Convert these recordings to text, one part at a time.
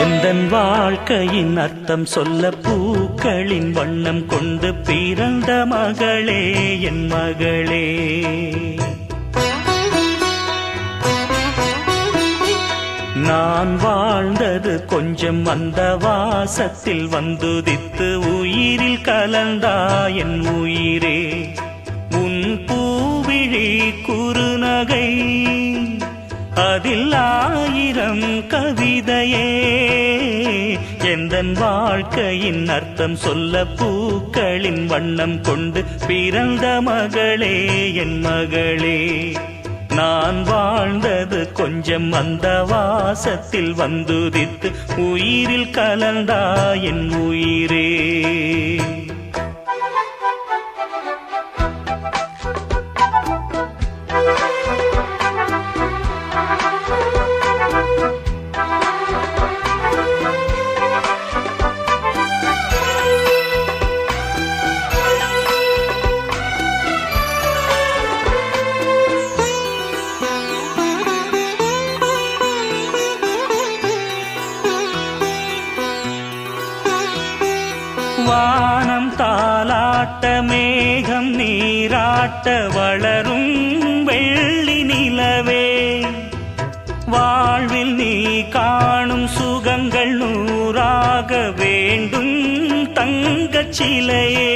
எந்தன் வாழ்க்கையின் அர்த்தம் சொல்ல பூக்களின் வண்ணம் கொண்டு பிறந்த மகளே என் மகளே. நான் வாழ்ந்தது கொஞ்சம் அந்த வாசத்தில் வந்துதித்து உயிரில் கலந்தா என் உயிரே. உன் பூவிழி குறுநகை அதில் ஆயிரம் கவிதையே. எந்தன் வாழ்க்கையின் அர்த்தம் சொல்ல பூக்களின் வண்ணம் கொண்டு பிறந்த மகளே என் மகளே. நான் வாழ்ந்தது கொஞ்சம் அந்த வாசத்தில் வந்துதித்து உயிரில் கலந்தா என் உயிரே. வானம் தாலாட்ட மேகம் நீராட்ட வளரும் வெள்ளி நிலவே. வாழ்வில் நீ காணும் சுகங்கள் நூறாக வேண்டும் தங்கச் சிலையே.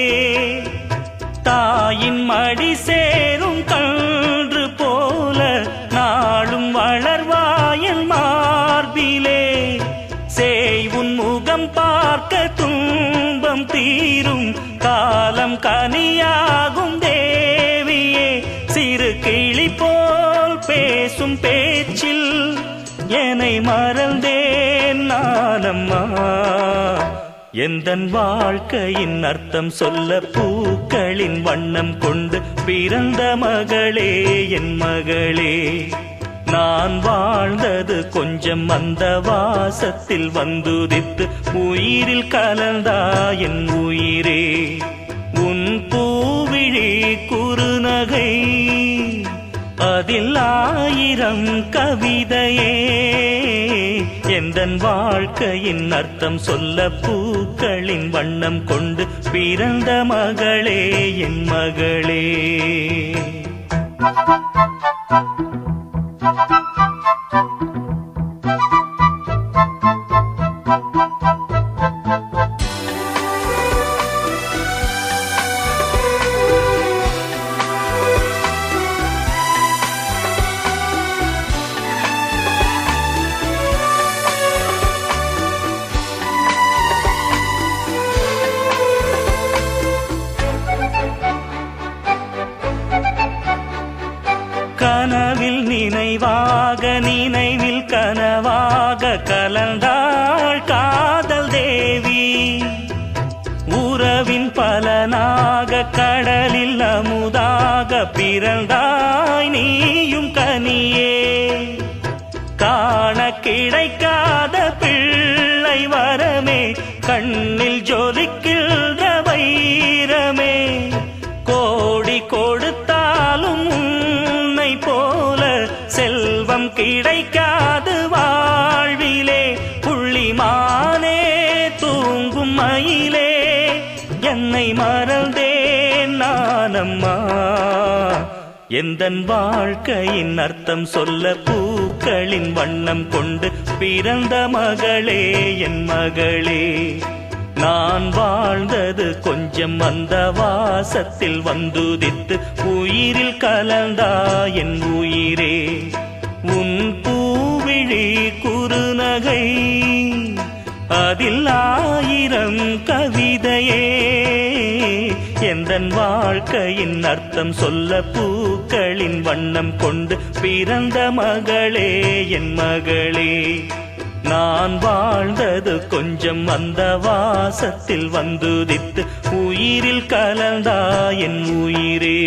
தாயின் மடி சேரும் கன்று போல நாளும் வளர்வாயன் மார்பிலே. சேய்வுன் முகம் பார்க்க துன்பம் தீரும் காலம் கனியாகும் தேவியே. சிறு கிளி போல் பேசும் பேச்சில் என்னை மறந்தேன் நானம்மா. எந்தன் வாழ்க்கையின் அர்த்தம் சொல்ல பூக்களின் வண்ணம் கொண்டு பிறந்த மகளே என் மகளே. நான் வாழ்ந்தது கொஞ்சம் அந்த வாசத்தில் வந்துதித்து உயிரில் கலந்தா என் உயிரே. உன் பூவிழி குறுநகை அதில் ஆயிரம் கவிதையே. எந்தன் வாழ்க்கையின் அர்த்தம் சொல்ல பூக்களின் வண்ணம் கொண்டு பிறந்த மகளே என் மகளே. கனவில் நினைவாக நினைவில் கனவாக கலந்தாள் காதல் தேவி. உறவின் பலனாக கடலில் அமுதாக பிறந்தாய் நீயும் கனியே. காண கிடைக்காத பிள்ளை வரமே கண்ணில் ஜொலிக்கின்ற வைரமே. கோடி கொடுத்தாலும் போல செல்வம் கிடைக்காது வாழ்விலே. புள்ளிமானே தூங்கும் மயிலே என்னை மறந்தேன் நானம்மா. எந்தன் வாழ்க்கையின் அர்த்தம் சொல்ல பூக்களின் வண்ணம் கொண்டு பிறந்த மகளே என் மகளே. நான் வாழ்ந்தது கொஞ்சம் அந்த வாசத்தில் வந்துதித்து உயிரில் கலந்தா என் உயிரே. உன் பூவிழி குறுநகை அதில் ஆயிரம் கவிதையே. எந்தன் வாழ்க்கையின் அர்த்தம் சொல்ல பூக்களின் வண்ணம் கொண்டு பிறந்த மகளே என் மகளே. நான் வாழ்ந்தது கொஞ்சம் அந்த வாசத்தில் வந்துதித்து உயிரில் கலந்தா என் உயிரே.